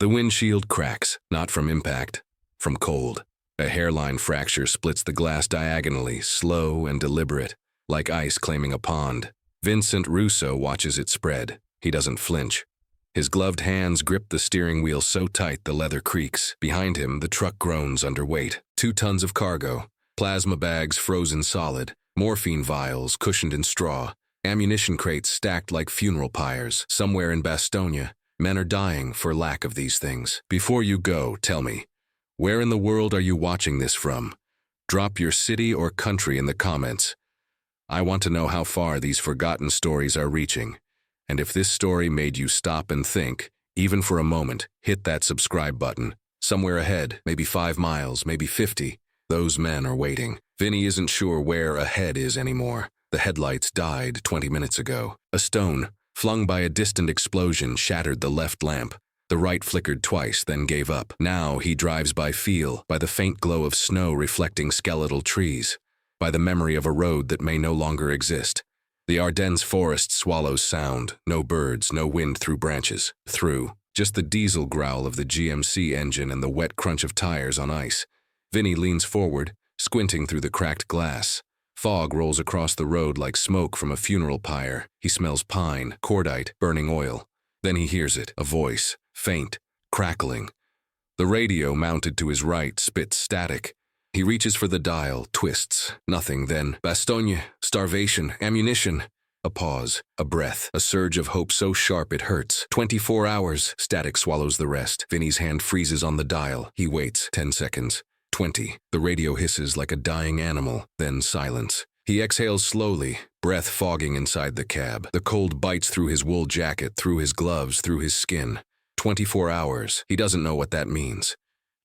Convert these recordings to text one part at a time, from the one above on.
The windshield cracks, not from impact, from cold. A hairline fracture splits the glass diagonally, slow and deliberate, like ice claiming a pond. Vincent Russo watches it spread. He doesn't flinch. His gloved hands grip the steering wheel so tight the leather creaks. Behind him, the truck groans under weight. 2 tons of cargo, plasma bags frozen solid, morphine vials cushioned in straw, ammunition crates stacked like funeral pyres. Somewhere in Bastogne, men are dying for lack of these things. Before you go, tell me, where in the world are you watching this from? Drop your city or country in the comments. I want to know how far these forgotten stories are reaching. And if this story made you stop and think, even for a moment, hit that subscribe button. Somewhere ahead, maybe 5 miles, maybe 50, those men are waiting. Vinnie isn't sure where ahead is anymore. The headlights died 20 minutes ago. A stone, flung by a distant explosion, shattered the left lamp. The right flickered twice, then gave up. Now he drives by feel, by the faint glow of snow reflecting skeletal trees, by the memory of a road that may no longer exist. The Ardennes forest swallows sound, no birds, no wind through branches. Through, just the diesel growl of the GMC engine and the wet crunch of tires on ice. Vinnie leans forward, squinting through the cracked glass. Fog rolls across the road like smoke from a funeral pyre. He smells pine, cordite, burning oil. Then he hears it, a voice, faint, crackling. The radio mounted to his right spits static. He reaches for the dial, twists. Nothing, then Bastogne, starvation, ammunition. A pause, a breath, a surge of hope so sharp it hurts. 24 hours, static swallows the rest. Vinnie's hand freezes on the dial. He waits, 10 seconds. 20. The radio hisses like a dying animal, then silence. He exhales slowly, breath fogging inside the cab. The cold bites through his wool jacket, through his gloves, through his skin. 24 hours. He doesn't know what that means.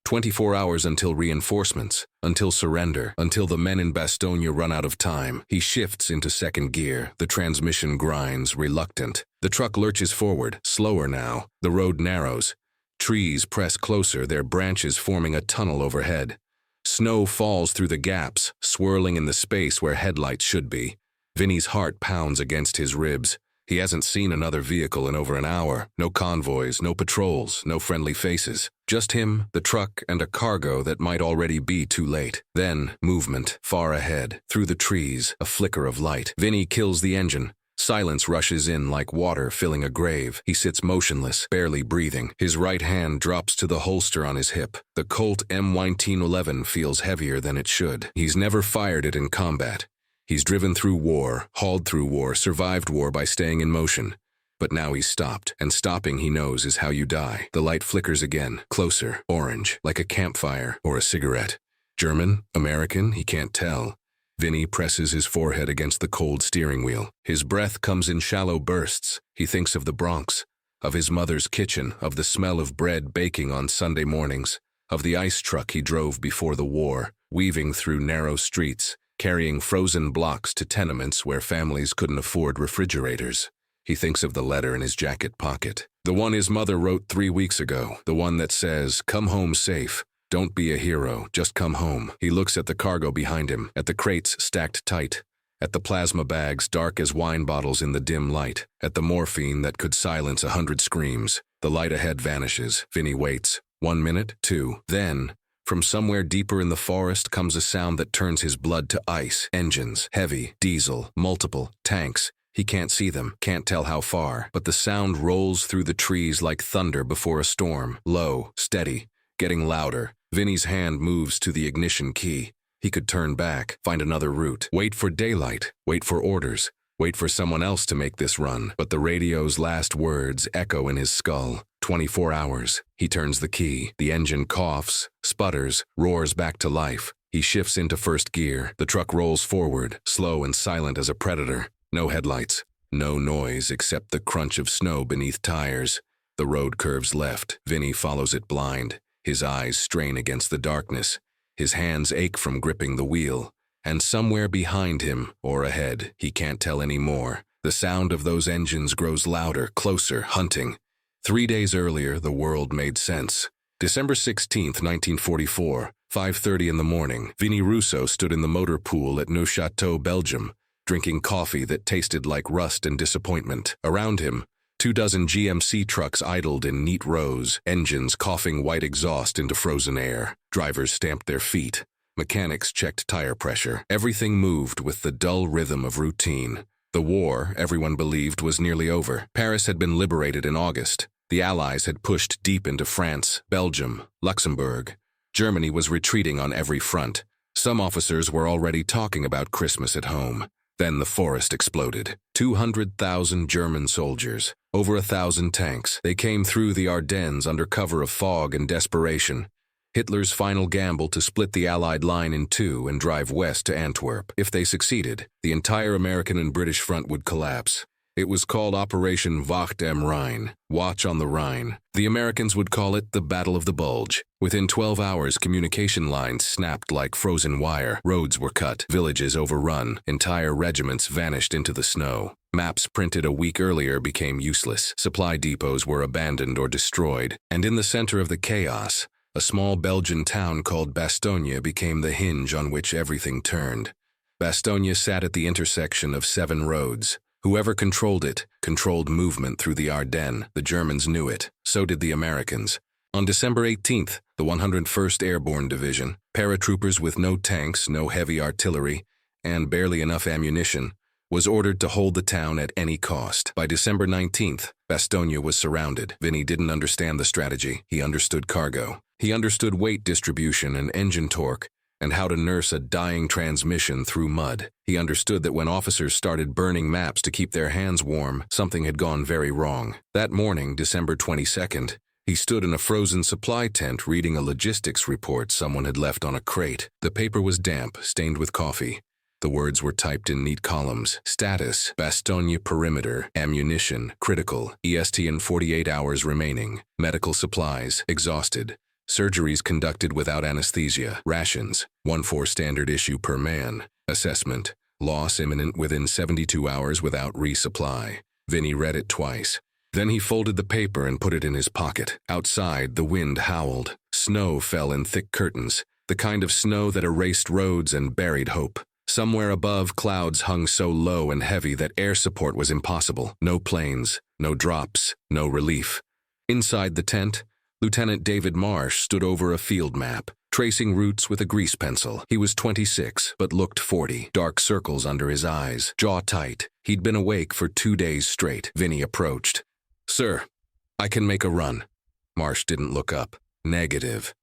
24 hours until reinforcements, until surrender, until the men in Bastogne run out of time. He shifts into second gear. The transmission grinds, reluctant. The truck lurches forward, slower now. The road narrows. Trees press closer, their branches forming a tunnel overhead. Snow falls through the gaps, swirling in the space where headlights should be. Vinnie's heart pounds against his ribs. He hasn't seen another vehicle in over an hour. No convoys, no patrols, no friendly faces. Just him, the truck, and a cargo that might already be too late. Then, movement, far ahead. Through the trees, a flicker of light. Vinnie kills the engine. Silence rushes in like water filling a grave. He sits motionless, barely breathing. His right hand drops to the holster on his hip. The Colt M1911 feels heavier than it should. He's never fired it in combat. He's driven through war, hauled through war, survived war by staying in motion. But now he's stopped, and stopping, he knows, is how you die. The light flickers again, closer, orange, like a campfire or a cigarette. German? American? He can't tell. Vinnie presses his forehead against the cold steering wheel. His breath comes in shallow bursts. He thinks of the Bronx, of his mother's kitchen, of the smell of bread baking on Sunday mornings, of the ice truck he drove before the war, weaving through narrow streets, carrying frozen blocks to tenements where families couldn't afford refrigerators. He thinks of the letter in his jacket pocket. The one his mother wrote 3 weeks ago, the one that says, "Come home safe. Don't be a hero, just come home." He looks at the cargo behind him, at the crates stacked tight, at the plasma bags dark as wine bottles in the dim light, at the morphine that could silence 100 screams. The light ahead vanishes. Vinnie waits. 1 minute, 2. Then, from somewhere deeper in the forest comes a sound that turns his blood to ice. Engines, heavy, diesel, multiple, tanks. He can't see them, can't tell how far, but the sound rolls through the trees like thunder before a storm. Low, steady, getting louder. Vinnie's hand moves to the ignition key. He could turn back, find another route, wait for daylight, wait for orders, wait for someone else to make this run. But the radio's last words echo in his skull. 24 hours. He turns the key. The engine coughs, sputters, roars back to life. He shifts into first gear. The truck rolls forward, slow and silent as a predator. No headlights. No noise except the crunch of snow beneath tires. The road curves left. Vinnie follows it blind. His eyes strain against the darkness. His hands ache from gripping the wheel. And somewhere behind him, or ahead, he can't tell anymore, the sound of those engines grows louder, closer, hunting. 3 days earlier, the world made sense. December 16th, 1944, 5:30 in the morning, Vinnie Russo stood in the motor pool at Neuchâtel, Belgium, drinking coffee that tasted like rust and disappointment. Around him, 24 GMC trucks idled in neat rows, engines coughing white exhaust into frozen air. Drivers stamped their feet. Mechanics checked tire pressure. Everything moved with the dull rhythm of routine. The war, everyone believed, was nearly over. Paris had been liberated in August. The Allies had pushed deep into France, Belgium, Luxembourg. Germany was retreating on every front. Some officers were already talking about Christmas at home. Then the forest exploded. 200,000 German soldiers, over 1,000 tanks. They came through the Ardennes under cover of fog and desperation. Hitler's final gamble to split the Allied line in two and drive west to Antwerp. If they succeeded, the entire American and British front would collapse. It was called Operation Wacht am Rhein, Watch on the Rhine. The Americans would call it the Battle of the Bulge. Within 12 hours, communication lines snapped like frozen wire. Roads were cut, villages overrun, entire regiments vanished into the snow. Maps printed a week earlier became useless. Supply depots were abandoned or destroyed. And in the center of the chaos, a small Belgian town called Bastogne became the hinge on which everything turned. Bastogne sat at the intersection of 7 roads. Whoever controlled it controlled movement through the Ardennes. The Germans knew it. So did the Americans. On December 18th, the 101st Airborne Division, paratroopers with no tanks, no heavy artillery, and barely enough ammunition, was ordered to hold the town at any cost. By December 19th, Bastogne was surrounded. Vinnie didn't understand the strategy. He understood cargo. He understood weight distribution and engine torque, and how to nurse a dying transmission through mud. He understood that when officers started burning maps to keep their hands warm, something had gone very wrong. That morning, December 22nd, he stood in a frozen supply tent reading a logistics report someone had left on a crate. The paper was damp, stained with coffee. The words were typed in neat columns. Status, Bastogne perimeter, ammunition, critical, EST in 48 hours remaining, medical supplies, exhausted. Surgeries conducted without anesthesia. Rations, 1/4 standard issue per man. Assessment, loss imminent within 72 hours without resupply. Vinnie read it twice. Then he folded the paper and put it in his pocket. Outside, the wind howled. Snow fell in thick curtains, the kind of snow that erased roads and buried hope. Somewhere above, clouds hung so low and heavy that air support was impossible. No planes, no drops, no relief. Inside the tent, Lieutenant David Marsh stood over a field map, tracing routes with a grease pencil. He was 26, but looked 40, dark circles under his eyes, jaw tight. He'd been awake for 2 days straight. Vinnie approached. "Sir, I can make a run." Marsh didn't look up. "Negative.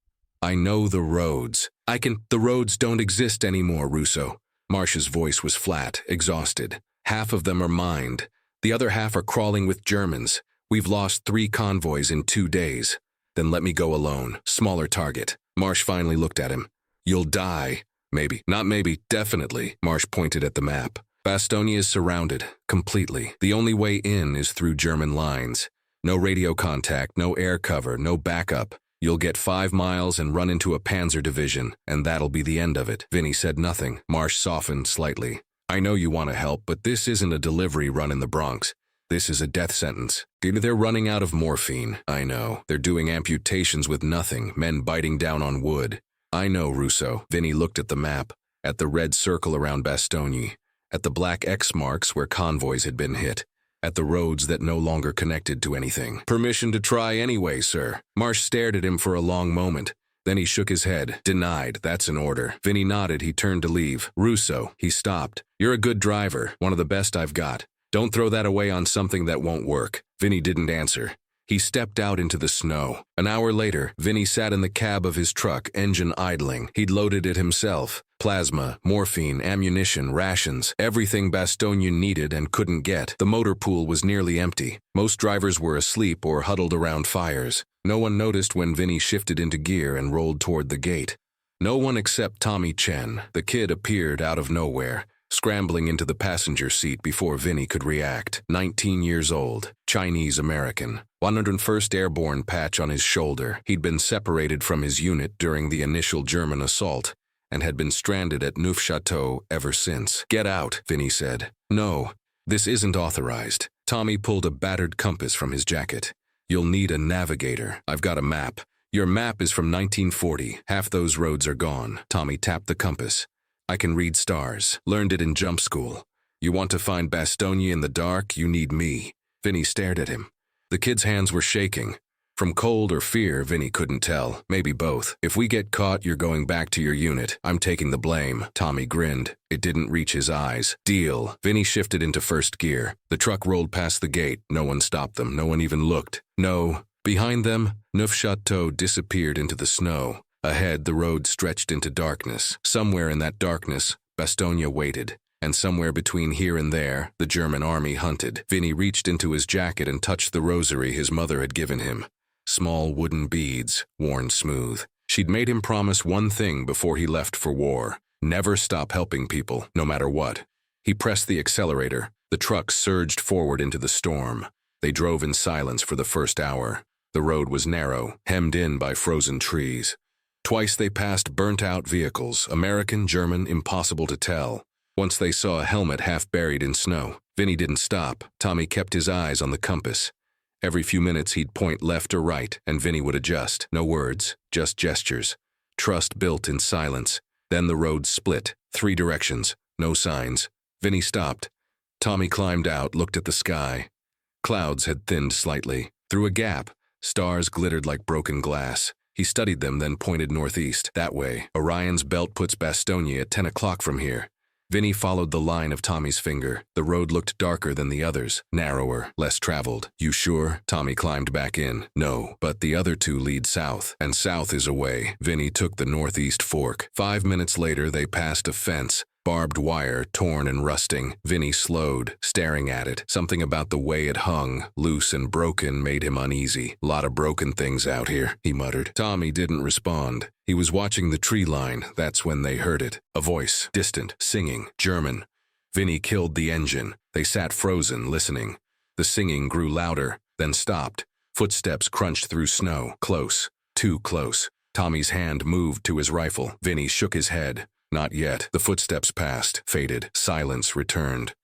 I know the roads. The roads don't exist anymore, Russo." Marsh's voice was flat, exhausted. "Half of them are mined. The other half are crawling with Germans. We've lost 3 convoys in 2 days. Then let me go alone. Smaller target." Marsh finally looked at him. "You'll die." "Maybe. Not maybe. Definitely." Marsh pointed at the map. "Bastogne is surrounded. Completely. The only way in is through German lines. No radio contact, no air cover, no backup. You'll get 5 miles and run into a panzer division, and that'll be the end of it." Vinnie said nothing. Marsh softened slightly. "I know you want to help, but this isn't a delivery run in the Bronx. This is a death sentence. They're running out of morphine. I know. They're doing amputations with nothing, men biting down on wood. I know, Russo." Vinnie looked at the map, at the red circle around Bastogne, at the black X marks where convoys had been hit, at the roads that no longer connected to anything. "Permission to try anyway, sir." Marsh stared at him for a long moment. Then he shook his head. "Denied. That's an order." Vinnie nodded. He turned to leave. "Russo." He stopped. "You're a good driver, one of the best I've got. Don't throw that away on something that won't work." Vinnie didn't answer. He stepped out into the snow. An hour later, Vinnie sat in the cab of his truck, engine idling. He'd loaded it himself. Plasma, morphine, ammunition, rations, everything Bastogne needed and couldn't get. The motor pool was nearly empty. Most drivers were asleep or huddled around fires. No one noticed when Vinnie shifted into gear and rolled toward the gate. No one except Tommy Chen. The kid appeared out of nowhere, scrambling into the passenger seat before Vinnie could react. 19 years old, Chinese-American, 101st Airborne patch on his shoulder. He'd been separated from his unit during the initial German assault and had been stranded at Neufchâteau ever since. "Get out," Vinnie said. "No, this isn't authorized." Tommy pulled a battered compass from his jacket. "You'll need a navigator. I've got a map. Your map is from 1940. Half those roads are gone." Tommy tapped the compass. "I can read stars. Learned it in jump school. You want to find Bastogne in the dark, you need me." Vinnie stared at him. The kid's hands were shaking. From cold or fear, Vinnie couldn't tell. Maybe both. "If we get caught, you're going back to your unit. I'm taking the blame." Tommy grinned. It didn't reach his eyes. "Deal." Vinnie shifted into first gear. The truck rolled past the gate. No one stopped them. No one even looked. No. Behind them, Neufchâteau disappeared into the snow. Ahead, the road stretched into darkness. Somewhere in that darkness, Bastogne waited. And somewhere between here and there, the German army hunted. Vinnie reached into his jacket and touched the rosary his mother had given him. Small wooden beads, worn smooth. She'd made him promise one thing before he left for war: never stop helping people, no matter what. He pressed the accelerator. The truck surged forward into the storm. They drove in silence for the first hour. The road was narrow, hemmed in by frozen trees. Twice they passed burnt-out vehicles, American, German, impossible to tell. Once they saw a helmet half buried in snow. Vinnie didn't stop. Tommy kept his eyes on the compass. Every few minutes he'd point left or right, and Vinnie would adjust. No words, just gestures. Trust built in silence. Then the road split, 3 directions, no signs. Vinnie stopped. Tommy climbed out, looked at the sky. Clouds had thinned slightly. Through a gap, stars glittered like broken glass. He studied them, then pointed northeast. That way. Orion's belt puts Bastogne at 10 o'clock from here. Vinnie followed the line of Tommy's finger. The road looked darker than the others, narrower, less traveled. "You sure?" Tommy climbed back in. "No, but the other 2 lead south, and south is away." Vinnie took the northeast fork. 5 minutes later, they passed a fence. Barbed wire, torn and rusting. Vinnie slowed, staring at it. Something about the way it hung, loose and broken, made him uneasy. "Lot of broken things out here," he muttered. Tommy didn't respond. He was watching the tree line. That's when they heard it. A voice, distant, singing, German. Vinnie killed the engine. They sat frozen, listening. The singing grew louder, then stopped. Footsteps crunched through snow. Close. Too close. Tommy's hand moved to his rifle. Vinnie shook his head. Not yet. The footsteps passed, faded. Silence returned.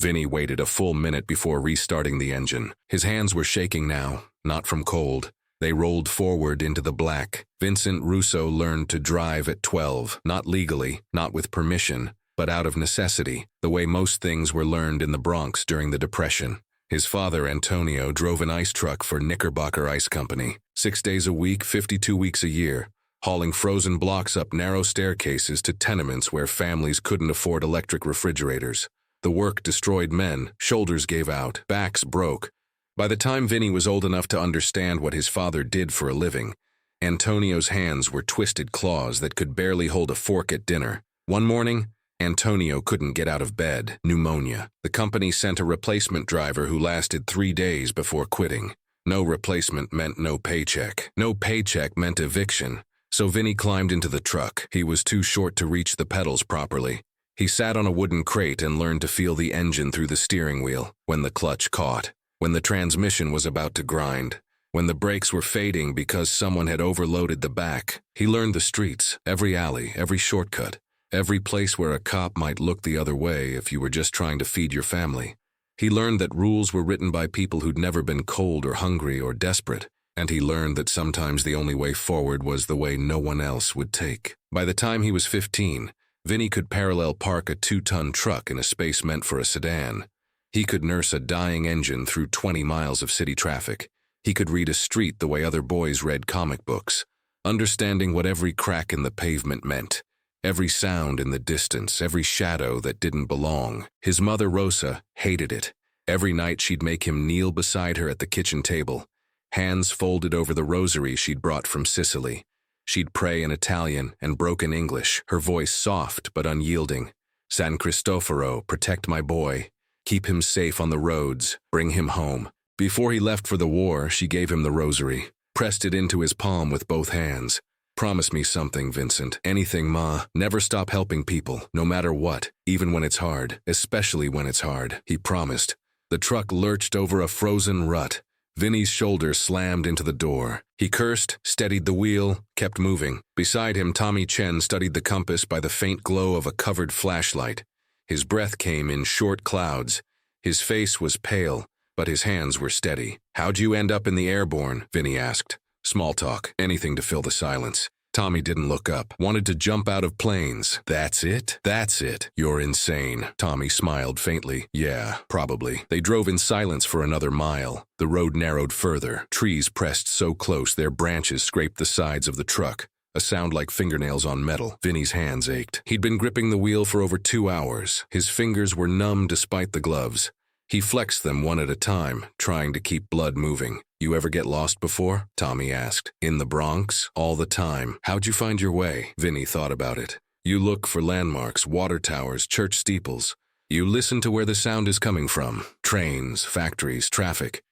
Vinnie waited a full minute before restarting the engine. His hands were shaking now, not from cold. They rolled forward into the black. Vincent Russo learned to drive at 12, not legally, not with permission, but out of necessity, the way most things were learned in the Bronx during the Depression. His father, Antonio, drove an ice truck for Knickerbocker Ice Company, 6 days a week, 52 weeks a year, hauling frozen blocks up narrow staircases to tenements where families couldn't afford electric refrigerators. The work destroyed men, shoulders gave out, backs broke. By the time Vinnie was old enough to understand what his father did for a living, Antonio's hands were twisted claws that could barely hold a fork at dinner. One morning, Antonio couldn't get out of bed, pneumonia. The company sent a replacement driver who lasted 3 days before quitting. No replacement meant no paycheck. No paycheck meant eviction. So Vinnie climbed into the truck. He was too short to reach the pedals properly. He sat on a wooden crate and learned to feel the engine through the steering wheel, when the clutch caught, when the transmission was about to grind, when the brakes were fading because someone had overloaded the back. He learned the streets, every alley, every shortcut, every place where a cop might look the other way if you were just trying to feed your family. He learned that rules were written by people who'd never been cold or hungry or desperate. And he learned that sometimes the only way forward was the way no one else would take. By the time he was 15, Vinnie could parallel park a 2-ton truck in a space meant for a sedan. He could nurse a dying engine through 20 miles of city traffic. He could read a street the way other boys read comic books, understanding what every crack in the pavement meant, every sound in the distance, every shadow that didn't belong. His mother, Rosa, hated it. Every night she'd make him kneel beside her at the kitchen table, hands folded over the rosary she'd brought from Sicily. She'd pray in Italian and broken English, her voice soft but unyielding. "San Cristoforo, protect my boy. Keep him safe on the roads. Bring him home." Before he left for the war, she gave him the rosary, pressed it into his palm with both hands. "Promise me something, Vincent. Anything, Ma. Never stop helping people, no matter what, even when it's hard, especially when it's hard," he promised. The truck lurched over a frozen rut. Vinnie's shoulder slammed into the door. He cursed, steadied the wheel, kept moving. Beside him, Tommy Chen studied the compass by the faint glow of a covered flashlight. His breath came in short clouds. His face was pale, but his hands were steady. "How'd you end up in the Airborne?" Vinnie asked. "Small talk, anything to fill the silence." Tommy didn't look up. Wanted to jump out of planes. That's it? That's it. You're insane. Tommy smiled faintly. Yeah, probably. They drove in silence for another mile. The road narrowed further. Trees pressed so close their branches scraped the sides of the truck. A sound like fingernails on metal. Vinnie's hands ached. He'd been gripping the wheel for over 2 hours. His fingers were numb despite the gloves. He flexed them one at a time, trying to keep blood moving. You ever get lost before? Tommy asked. In the Bronx? All the time. How'd you find your way? Vinnie thought about it. You look for landmarks, water towers, church steeples. You listen to where the sound is coming from. Trains, factories, traffic.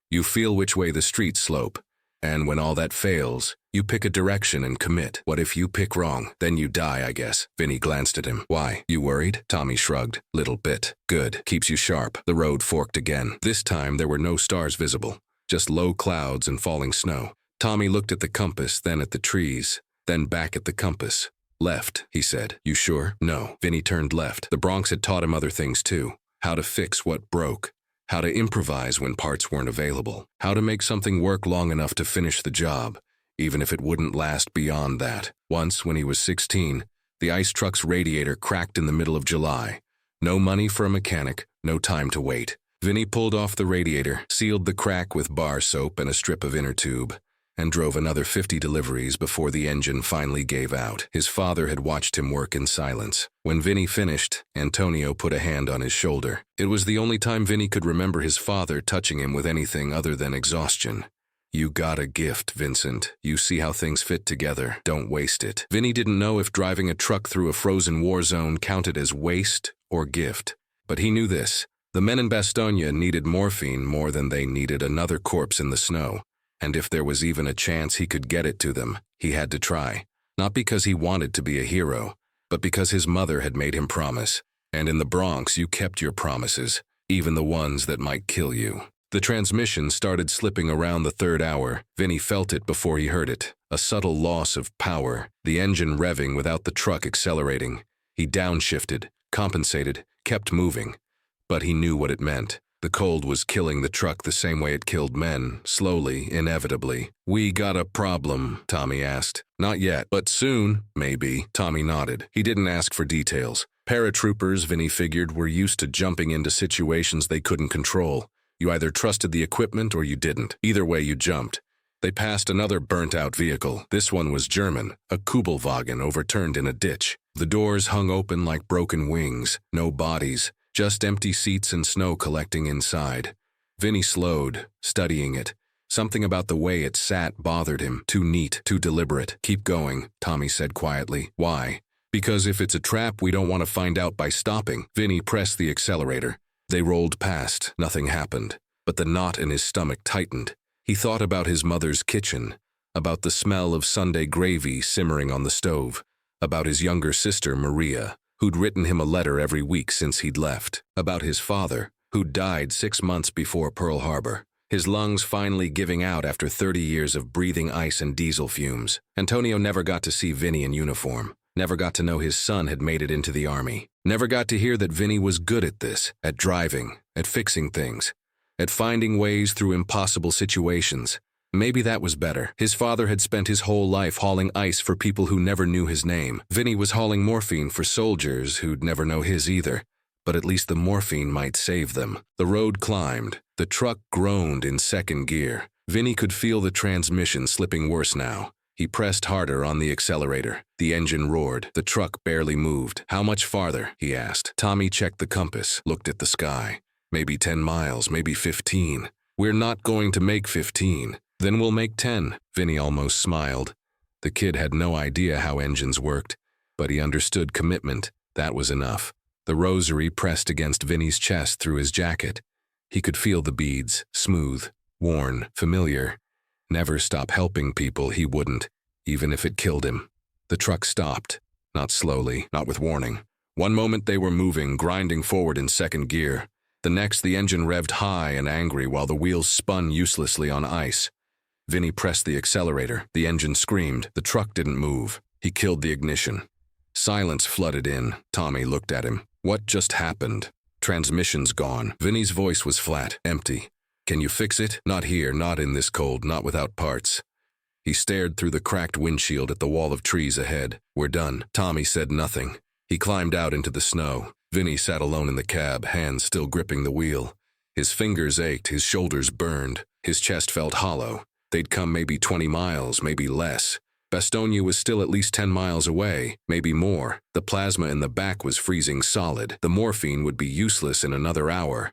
You feel which way the streets slope. And when all that fails, you pick a direction and commit. What if you pick wrong? Then you die, I guess. Vinnie glanced at him. Why? You worried? Tommy shrugged. Little bit. Good. Keeps you sharp. The road forked again. This time there were no stars visible. Just low clouds and falling snow. Tommy looked at the compass, then at the trees, then back at the compass. Left, he said. You sure? No. Vinnie turned left. The Bronx had taught him other things too. How to fix what broke. How to improvise when parts weren't available. How to make something work long enough to finish the job, even if it wouldn't last beyond that. Once, when he was 16, the ice truck's radiator cracked in the middle of July. No money for a mechanic, no time to wait. Vinnie pulled off the radiator, sealed the crack with bar soap and a strip of inner tube, and drove another 50 deliveries before the engine finally gave out. His father had watched him work in silence. When Vinnie finished, Antonio put a hand on his shoulder. It was the only time Vinnie could remember his father touching him with anything other than exhaustion. You got a gift, Vincent. You see how things fit together. Don't waste it. Vinnie didn't know if driving a truck through a frozen war zone counted as waste or gift. But he knew this. The men in Bastogne needed morphine more than they needed another corpse in the snow. And if there was even a chance he could get it to them, he had to try. Not because he wanted to be a hero, but because his mother had made him promise. And in the Bronx, you kept your promises, even the ones that might kill you. The transmission started slipping around the 3rd hour. Vinnie felt it before he heard it. A subtle loss of power, the engine revving without the truck accelerating. He downshifted, compensated, kept moving. But he knew what it meant. The cold was killing the truck the same way it killed men, slowly, inevitably. We got a problem, Tommy asked. Not yet, but soon, maybe. Tommy nodded. He didn't ask for details. Paratroopers, Vinnie figured, were used to jumping into situations they couldn't control. You either trusted the equipment or you didn't. Either way, you jumped. They passed another burnt-out vehicle. This one was German, a Kubelwagen overturned in a ditch. The doors hung open like broken wings, no bodies. Just empty seats and snow collecting inside. Vinnie slowed, studying it. Something about the way it sat bothered him. Too neat, too deliberate. Keep going, Tommy said quietly. Why? Because if it's a trap, we don't want to find out by stopping. Vinnie pressed the accelerator. They rolled past. Nothing happened. But the knot in his stomach tightened. He thought about his mother's kitchen, about the smell of Sunday gravy simmering on the stove, about his younger sister, Maria, who'd written him a letter every week since he'd left, about his father, who'd died 6 months before Pearl Harbor, his lungs finally giving out after 30 years of breathing ice and diesel fumes. Antonio never got to see Vinnie in uniform, never got to know his son had made it into the army, never got to hear that Vinnie was good at this, at driving, at fixing things, at finding ways through impossible situations. Maybe that was better. His father had spent his whole life hauling ice for people who never knew his name. Vinnie was hauling morphine for soldiers who'd never know his either. But at least the morphine might save them. The road climbed. The truck groaned in 2nd gear. Vinnie could feel the transmission slipping worse now. He pressed harder on the accelerator. The engine roared. The truck barely moved. How much farther? He asked. Tommy checked the compass, looked at the sky. Maybe 10 miles, maybe 15. We're not going to make 15. Then we'll make 10, Vinnie almost smiled. The kid had no idea how engines worked, but he understood commitment. That was enough. The rosary pressed against Vinnie's chest through his jacket. He could feel the beads, smooth, worn, familiar. Never stop helping people, he wouldn't, even if it killed him. The truck stopped, not slowly, not with warning. One moment they were moving, grinding forward in 2nd gear. The next, the engine revved high and angry while the wheels spun uselessly on ice. Vinnie pressed the accelerator. The engine screamed. The truck didn't move. He killed the ignition. Silence flooded in. Tommy looked at him. What just happened? Transmission's gone. Vinnie's voice was flat, empty. Can you fix it? Not here, not in this cold, not without parts. He stared through the cracked windshield at the wall of trees ahead. "We're done." Tommy said nothing. He climbed out into the snow. Vinnie sat alone in the cab, hands still gripping the wheel. His fingers ached, his shoulders burned. His chest felt hollow. They'd come maybe 20 miles, maybe less. Bastogne was still at least 10 miles away, maybe more. The plasma in the back was freezing solid. The morphine would be useless in another hour.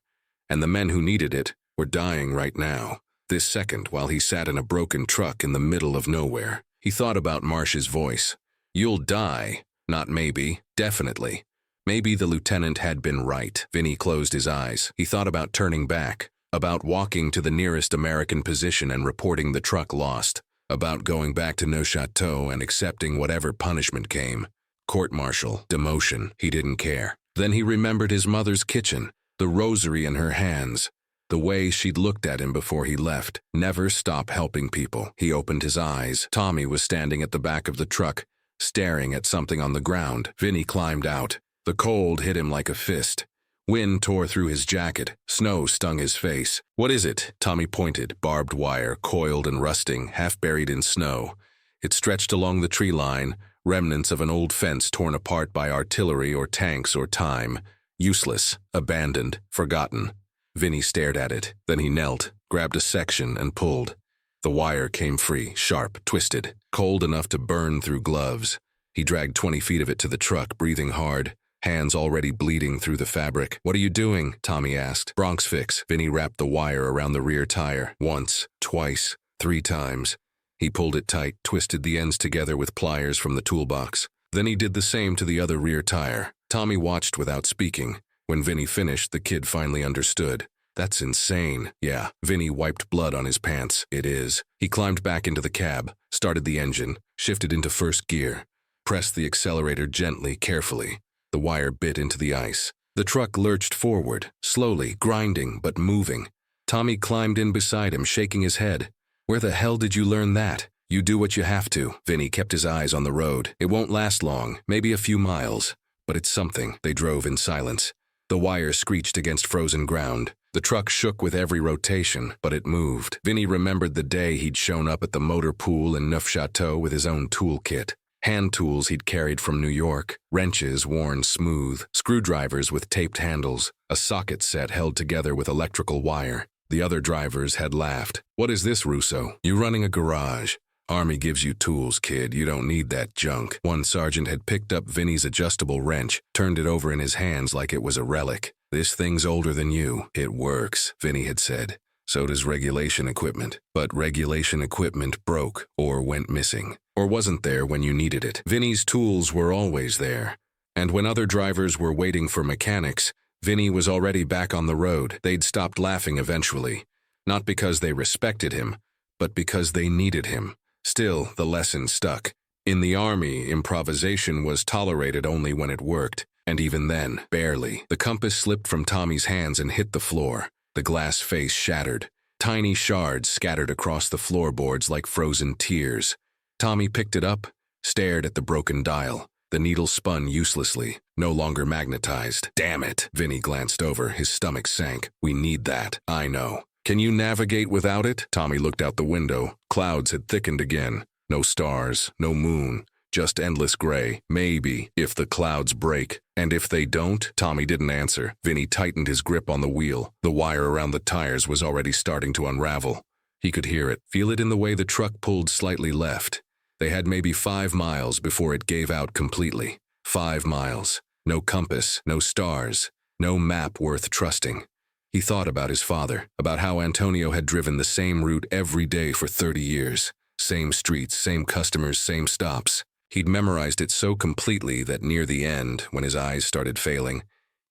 And the men who needed it were dying right now. This second, while he sat in a broken truck in the middle of nowhere. He thought about Marsh's voice. "You'll die." Not maybe, definitely. Maybe the lieutenant had been right. Vinnie closed his eyes. He thought about turning back, about walking to the nearest American position and reporting the truck lost, about going back to Neuchâtel and accepting whatever punishment came. Court-martial, demotion, he didn't care. Then he remembered his mother's kitchen, the rosary in her hands, the way she'd looked at him before he left. Never stop helping people. He opened his eyes. Tommy was standing at the back of the truck, staring at something on the ground. Vinnie climbed out. The cold hit him like a fist. Wind tore through his jacket. Snow stung his face. "What is it?" Tommy pointed. Barbed wire, coiled and rusting, half buried in snow. It stretched along the tree line, remnants of an old fence torn apart by artillery or tanks or time. Useless, abandoned, forgotten. Vinnie stared at it. Then he knelt, grabbed a section and pulled. The wire came free, sharp, twisted, cold enough to burn through gloves. He dragged 20 feet of it to the truck, breathing hard, hands already bleeding through the fabric. "What are you doing?" Tommy asked. "Bronx fix." Vinnie wrapped the wire around the rear tire. Once, twice, 3 times. He pulled it tight, twisted the ends together with pliers from the toolbox. Then he did the same to the other rear tire. Tommy watched without speaking. When Vinnie finished, the kid finally understood. "That's insane." "Yeah." Vinnie wiped blood on his pants. "It is." He climbed back into the cab, started the engine, shifted into first gear, pressed the accelerator gently, carefully. The wire bit into the ice. The truck lurched forward, slowly, grinding, but moving. Tommy climbed in beside him, shaking his head. "Where the hell did you learn that?" "You do what you have to." Vinnie kept his eyes on the road. "It won't last long, maybe a few miles. But it's something." They drove in silence. The wire screeched against frozen ground. The truck shook with every rotation, but it moved. Vinnie remembered the day he'd shown up at the motor pool in Neufchâteau with his own toolkit. Hand tools he'd carried from New York, wrenches worn smooth, screwdrivers with taped handles, a socket set held together with electrical wire. The other drivers had laughed. "What is this, Russo? You running a garage? Army gives you tools, kid. You don't need that junk." One sergeant had picked up Vinnie's adjustable wrench, turned it over in his hands like it was a relic. "This thing's older than you." "It works," Vinnie had said. "So does regulation equipment." But regulation equipment broke or went missing, or wasn't there when you needed it. Vinnie's tools were always there. And when other drivers were waiting for mechanics, Vinnie was already back on the road. They'd stopped laughing eventually. Not because they respected him, but because they needed him. Still, the lesson stuck. In the Army, improvisation was tolerated only when it worked, and even then, barely. The compass slipped from Tommy's hands and hit the floor. The glass face shattered. Tiny shards scattered across the floorboards like frozen tears. Tommy picked it up, stared at the broken dial. The needle spun uselessly, no longer magnetized. "Damn it!" Vinnie glanced over, his stomach sank. "We need that." "I know." "Can you navigate without it?" Tommy looked out the window. Clouds had thickened again. No stars, no moon, just endless gray. "Maybe, if the clouds break." "And if they don't?" Tommy didn't answer. Vinnie tightened his grip on the wheel. The wire around the tires was already starting to unravel. He could hear it, feel it in the way the truck pulled slightly left. They had maybe 5 miles before it gave out completely. 5 miles. No compass, no stars, no map worth trusting. He thought about his father, about how Antonio had driven the same route every day for 30 years. Same streets, same customers, same stops. He'd memorized it so completely that near the end, when his eyes started failing,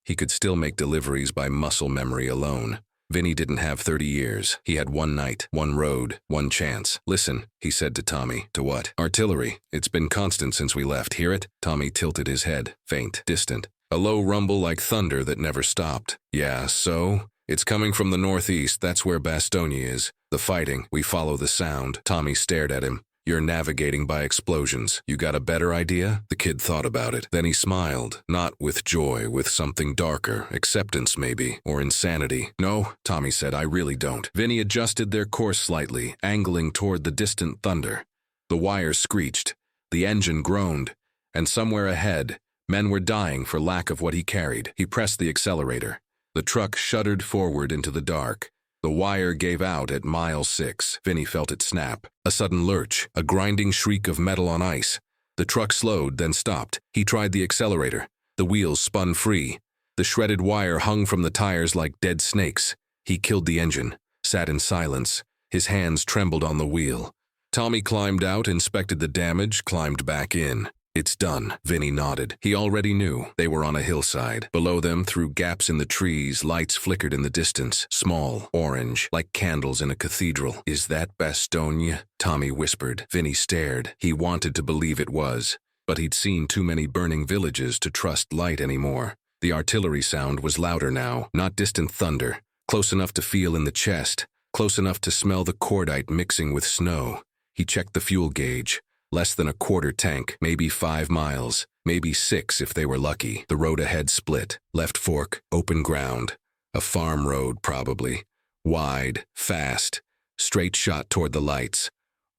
he could still make deliveries by muscle memory alone. Vinnie didn't have 30 years. He had one night, one road, one chance. "Listen," he said to Tommy. "To what?" "Artillery. It's been constant since we left. Hear it?" Tommy tilted his head. Faint, distant. A low rumble like thunder that never stopped. "Yeah, so?" "It's coming from the northeast. That's where Bastogne is. The fighting. We follow the sound." Tommy stared at him. "You're navigating by explosions. You got a better idea?" The kid thought about it. Then he smiled. Not with joy, with something darker. Acceptance, maybe. Or insanity. "No," Tommy said, "I really don't." Vinnie adjusted their course slightly, angling toward the distant thunder. The wire screeched, the engine groaned, and somewhere ahead, men were dying for lack of what he carried. He pressed the accelerator. The truck shuddered forward into the dark. The wire gave out at mile 6. Vinnie felt it snap. A sudden lurch, a grinding shriek of metal on ice. The truck slowed, then stopped. He tried the accelerator. The wheels spun free. The shredded wire hung from the tires like dead snakes. He killed the engine, sat in silence. His hands trembled on the wheel. Tommy climbed out, inspected the damage, climbed back in. It's done, Vinnie nodded. He already knew. They were on a hillside. Below them, through gaps in the trees, lights flickered in the distance, small, orange, like candles in a cathedral. Is that Bastogne? Tommy whispered. Vinnie stared. He wanted to believe it was, but he'd seen too many burning villages to trust light anymore. The artillery sound was louder now, not distant thunder, close enough to feel in the chest, close enough to smell the cordite mixing with snow. He checked the fuel gauge. Less than a quarter tank, maybe 5 miles, maybe 6 if they were lucky. The road ahead split. Left fork, open ground. A farm road, probably. Wide, fast, straight shot toward the lights.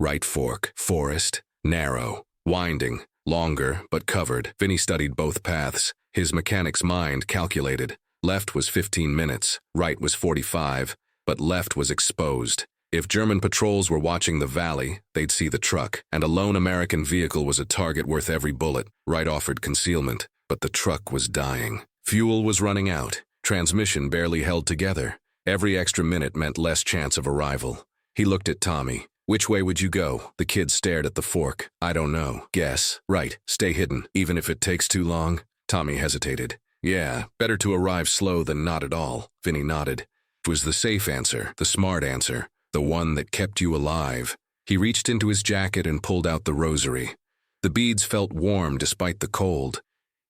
Right fork, forest, narrow, winding, longer, but covered. Vinnie studied both paths. His mechanic's mind calculated. Left was 15 minutes, right was 45, but left was exposed. If German patrols were watching the valley, they'd see the truck, and a lone American vehicle was a target worth every bullet. Right offered concealment, but the truck was dying. Fuel was running out. Transmission barely held together. Every extra minute meant less chance of arrival. He looked at Tommy. Which way would you go? The kid stared at the fork. I don't know. Guess. Right. Stay hidden, even if it takes too long. Tommy hesitated. Yeah, better to arrive slow than not at all. Vinnie nodded. It was the safe answer, the smart answer. The one that kept you alive. He reached into his jacket and pulled out the rosary. The beads felt warm despite the cold.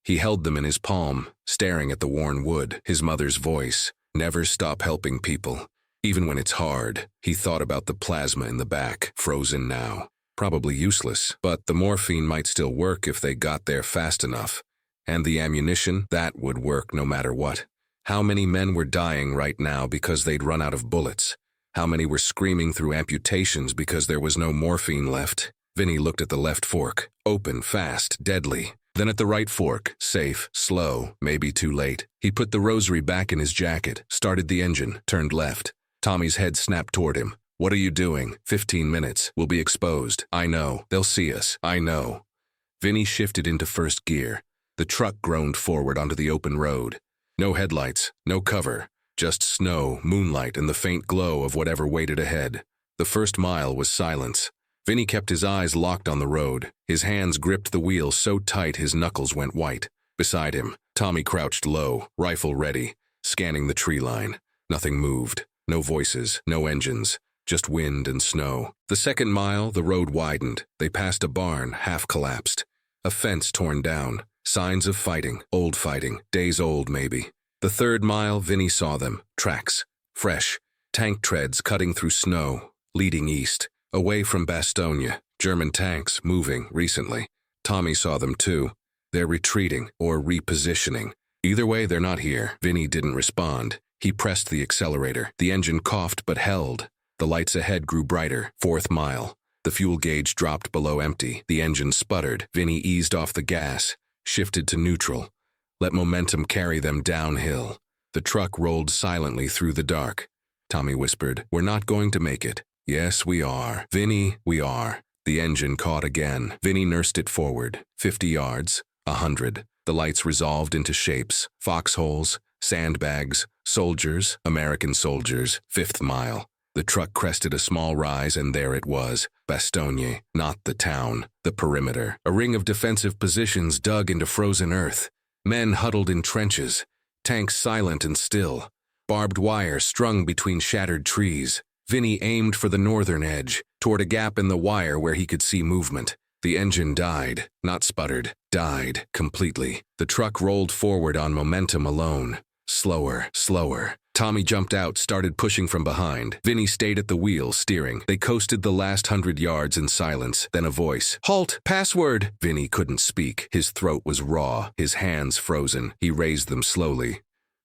He held them in his palm, staring at the worn wood. His mother's voice. Never stop helping people. Even when it's hard. He thought about the plasma in the back, frozen now. Probably useless, but the morphine might still work if they got there fast enough. And the ammunition, that would work no matter what. How many men were dying right now because they'd run out of bullets? How many were screaming through amputations because there was no morphine left? Vinnie looked at the left fork. Open, fast, deadly. Then at the right fork. Safe, slow, maybe too late. He put the rosary back in his jacket, started the engine, turned left. Tommy's head snapped toward him. What are you doing? 15 minutes. We'll be exposed. I know. They'll see us. I know. Vinnie shifted into first gear. The truck groaned forward onto the open road. No headlights, no cover. Just snow, moonlight, and the faint glow of whatever waited ahead. The first mile was silence. Vinnie kept his eyes locked on the road. His hands gripped the wheel so tight his knuckles went white. Beside him, Tommy crouched low, rifle ready, scanning the tree line. Nothing moved. No voices, no engines, just wind and snow. The second mile, the road widened. They passed a barn, half collapsed. A fence torn down. Signs of fighting, days old maybe. The third mile, Vinnie saw them. Tracks. Fresh. Tank treads cutting through snow. Leading east. Away from Bastogne. German tanks moving recently. Tommy saw them too. They're retreating or repositioning. Either way, they're not here. Vinnie didn't respond. He pressed the accelerator. The engine coughed but held. The lights ahead grew brighter. Fourth mile. The fuel gauge dropped below empty. The engine sputtered. Vinnie eased off the gas. Shifted to neutral. Let momentum carry them downhill. The truck rolled silently through the dark. Tommy whispered, "We're not going to make it." "Yes, we are. Vinnie, we are." The engine caught again. Vinnie nursed it forward. 50 yards. 100. The lights resolved into shapes. Foxholes. Sandbags. Soldiers. American soldiers. 5th mile. The truck crested a small rise, and there it was. Bastogne. Not the town. The perimeter. A ring of defensive positions dug into frozen earth. Men huddled in trenches. Tanks silent and still. Barbed wire strung between shattered trees. Vinnie aimed for the northern edge, toward a gap in the wire where he could see movement. The engine died, not sputtered, died completely. The truck rolled forward on momentum alone. Slower, slower. Tommy jumped out, started pushing from behind. Vinnie stayed at the wheel, steering. They coasted the last 100 yards in silence. Then a voice. "Halt! Password!" Vinnie couldn't speak. His throat was raw, his hands frozen. He raised them slowly.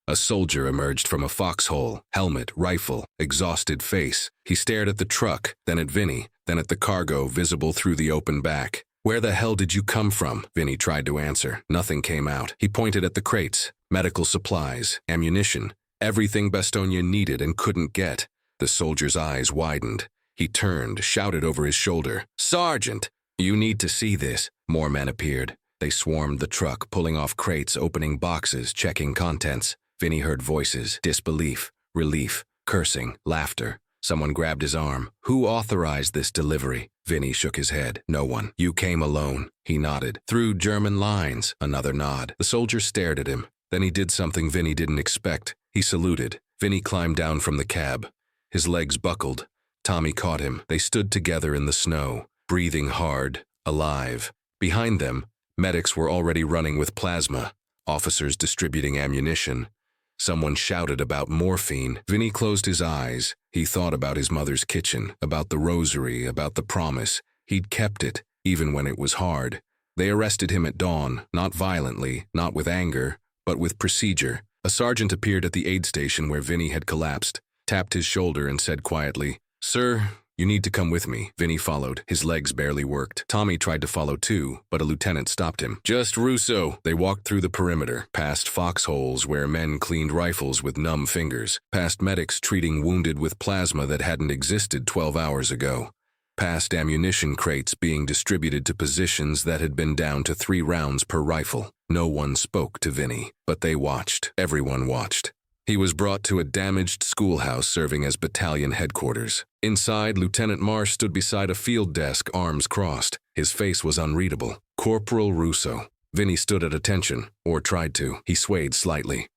A soldier emerged from a foxhole. Helmet, rifle, exhausted face. He stared at the truck, then at Vinnie. then at the cargo visible through the open back. "Where the hell did you come from?" Vinnie tried to answer. Nothing came out. He pointed at the crates. Medical supplies, ammunition, everything Bastogne needed and couldn't get. The soldier's eyes widened. He turned, shouted over his shoulder, "Sergeant! You need to see this." More men appeared. They swarmed the truck, pulling off crates, opening boxes, checking contents. Vinnie heard voices, disbelief, relief, cursing, laughter. Someone grabbed his arm. "Who authorized this delivery?" Vinnie shook his head. "No one. You came alone." He nodded. "Through German lines." Another nod. The soldier stared at him. Then he did something Vinnie didn't expect. He saluted. Vinnie climbed down from the cab. His legs buckled. Tommy caught him. They stood together in the snow, breathing hard, alive. Behind them, medics were already running with plasma, officers distributing ammunition. Someone shouted about morphine. Vinnie closed his eyes. He thought about his mother's kitchen, about the rosary, about the promise. He'd kept it, even when it was hard. They arrested him at dawn, not violently, not with anger, but with procedure. A sergeant appeared at the aid station where Vinnie had collapsed, tapped his shoulder and said quietly, "Sir, you need to come with me." Vinnie followed. His legs barely worked. Tommy tried to follow too, but a lieutenant stopped him. "Just Russo." They walked through the perimeter, past foxholes where men cleaned rifles with numb fingers, past medics treating wounded with plasma that hadn't existed 12 hours ago, past ammunition crates being distributed to positions that had been down to 3 rounds per rifle. No one spoke to Vinnie, but they watched. Everyone watched. He was brought to a damaged schoolhouse serving as battalion headquarters. Inside, Lieutenant Marsh stood beside a field desk, arms crossed. His face was unreadable. "Corporal Russo." Vinnie stood at attention, or tried to. He swayed slightly.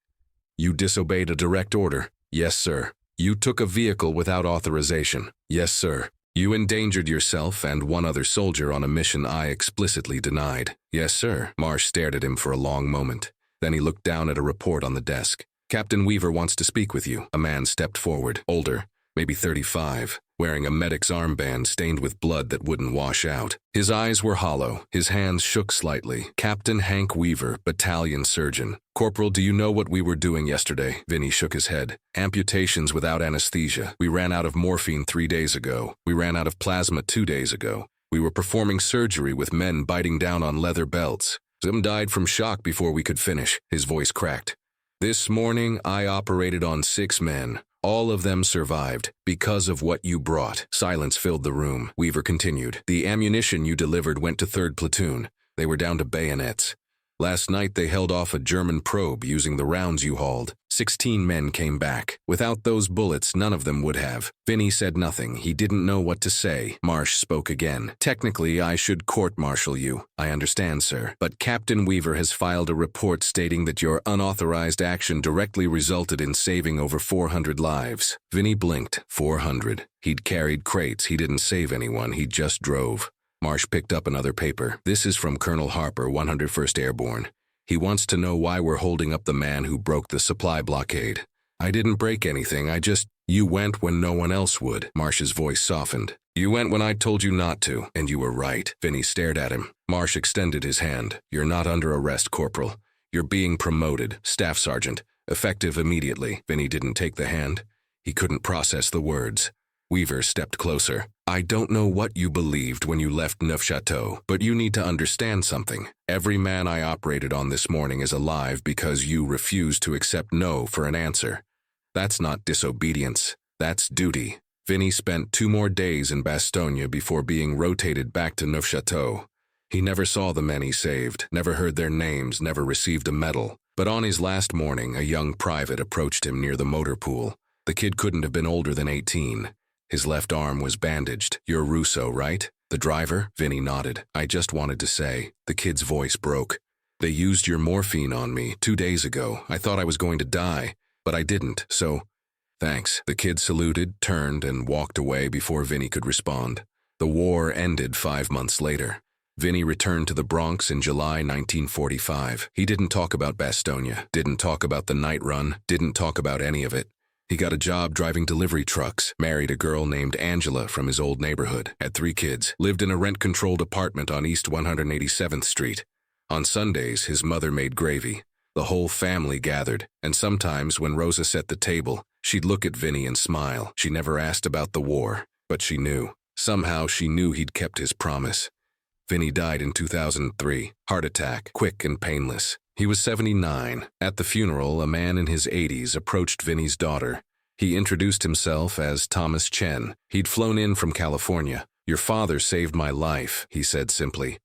"You disobeyed a direct order." "Yes, sir." "You took a vehicle without authorization." "Yes, sir." "You endangered yourself and one other soldier on a mission I explicitly denied." "Yes, sir." Marsh stared at him for a long moment. Then he looked down at a report on the desk. "Captain Weaver wants to speak with you." A man stepped forward, older, maybe 35, wearing a medic's armband stained with blood that wouldn't wash out. His eyes were hollow. His hands shook slightly. "Captain Hank Weaver, battalion surgeon." "Corporal, do you know what we were doing yesterday?" Vinnie shook his head. "Amputations without anesthesia. We ran out of morphine 3 days ago. We ran out of plasma 2 days ago. We were performing surgery with men biting down on leather belts. Some died from shock before we could finish." His voice cracked. "This morning, I operated on 6 men. All of them survived, because of what you brought." Silence filled the room. Weaver continued. "The ammunition you delivered went to 3rd Platoon. They were down to bayonets. Last night they held off a German probe using the rounds you hauled. 16 men came back. Without those bullets, none of them would have." Vinnie said nothing. He didn't know what to say. Marsh spoke again. "Technically, I should court-martial you. I understand, sir. But Captain Weaver has filed a report stating that your unauthorized action directly resulted in saving over 400 lives." Vinnie blinked. 400. He'd carried crates. He didn't save anyone. He just drove. Marsh picked up another paper. "This is from Colonel Harper, 101st Airborne. He wants to know why we're holding up the man who broke the supply blockade." "I didn't break anything. You went when no one else would." Marsh's voice softened. "You went when I told you not to, and you were right." Vinnie stared at him. Marsh extended his hand. "You're not under arrest, Corporal. You're being promoted, Staff Sergeant, effective immediately." Vinnie didn't take the hand. He couldn't process the words. Weaver stepped closer. "I don't know what you believed when you left Neufchâteau, but you need to understand something. Every man I operated on this morning is alive because you refused to accept no for an answer. That's not disobedience. That's duty." Vinnie spent 2 more days in Bastogne before being rotated back to Neufchâteau. He never saw the men he saved, never heard their names, never received a medal. But on his last morning, a young private approached him near the motor pool. The kid couldn't have been older than 18. His left arm was bandaged. "You're Russo, right? The driver?" Vinnie nodded. "I just wanted to say." The kid's voice broke. "They used your morphine on me 2 days ago. I thought I was going to die, but I didn't, so thanks." The kid saluted, turned, and walked away before Vinnie could respond. The war ended 5 months later. Vinnie returned to the Bronx in July 1945. He didn't talk about Bastogne, didn't talk about the night run, didn't talk about any of it. He got a job driving delivery trucks, married a girl named Angela from his old neighborhood, had 3 kids, lived in a rent-controlled apartment on East 187th Street. On Sundays, his mother made gravy. The whole family gathered, and sometimes when Rosa set the table, she'd look at Vinnie and smile. She never asked about the war, but she knew. Somehow she knew he'd kept his promise. Vinnie died in 2003, heart attack, quick and painless. He was 79. At the funeral, a man in his 80s approached Vinnie's daughter. He introduced himself as Thomas Chen. He'd flown in from California. "Your father saved my life," he said simply.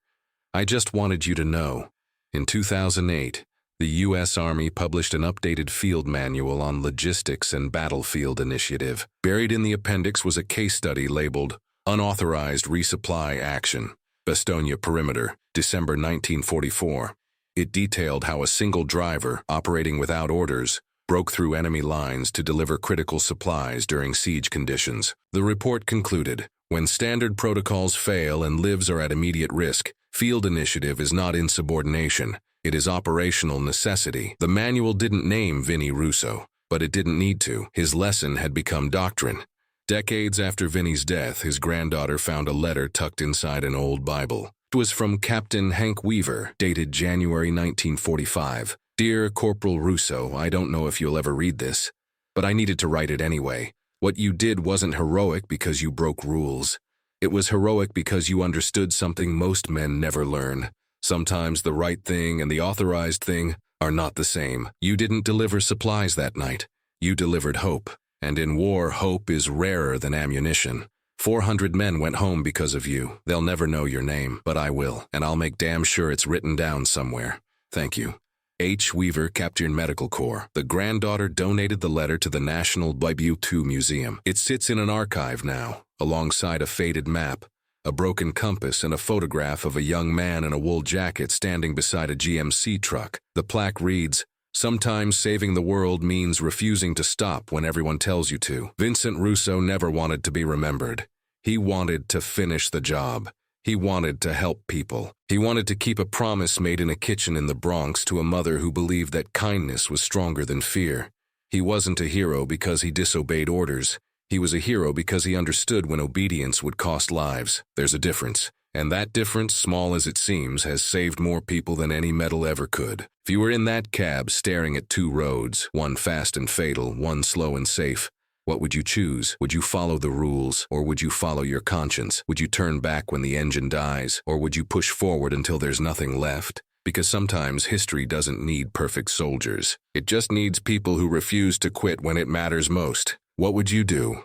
"I just wanted you to know." In 2008, the U.S. Army published an updated field manual on logistics and battlefield initiative. Buried in the appendix was a case study labeled Unauthorized Resupply Action, Bastogne Perimeter, December 1944. It detailed how a single driver, operating without orders, broke through enemy lines to deliver critical supplies during siege conditions. The report concluded, when standard protocols fail and lives are at immediate risk, field initiative is not insubordination. It is operational necessity. The manual didn't name Vinnie Russo, but it didn't need to. His lesson had become doctrine. Decades after Vinnie's death, his granddaughter found a letter tucked inside an old Bible. It was from Captain Hank Weaver, dated January 1945. "Dear Corporal Russo, I don't know if you'll ever read this, but I needed to write it anyway. What you did wasn't heroic because you broke rules. It was heroic because you understood something most men never learn. Sometimes the right thing and the authorized thing are not the same. You didn't deliver supplies that night. You delivered hope. And in war, hope is rarer than ammunition. 400 men went home because of you. They'll never know your name, but I will, and I'll make damn sure it's written down somewhere. Thank you. H. Weaver, Captain Medical Corps." The granddaughter donated the letter to the National Bible Museum. It sits in an archive now, alongside a faded map, a broken compass, and a photograph of a young man in a wool jacket standing beside a GMC truck. The plaque reads, "Sometimes saving the world means refusing to stop when everyone tells you to." Vincent Russo never wanted to be remembered. He wanted to finish the job. He wanted to help people. He wanted to keep a promise made in a kitchen in the Bronx to a mother who believed that kindness was stronger than fear. He wasn't a hero because he disobeyed orders. He was a hero because he understood when obedience would cost lives. There's a difference. And that difference, small as it seems, has saved more people than any medal ever could. If you were in that cab staring at two roads, one fast and fatal, one slow and safe, what would you choose? Would you follow the rules, or would you follow your conscience? Would you turn back when the engine dies, or would you push forward until there's nothing left? Because sometimes history doesn't need perfect soldiers. It just needs people who refuse to quit when it matters most. What would you do?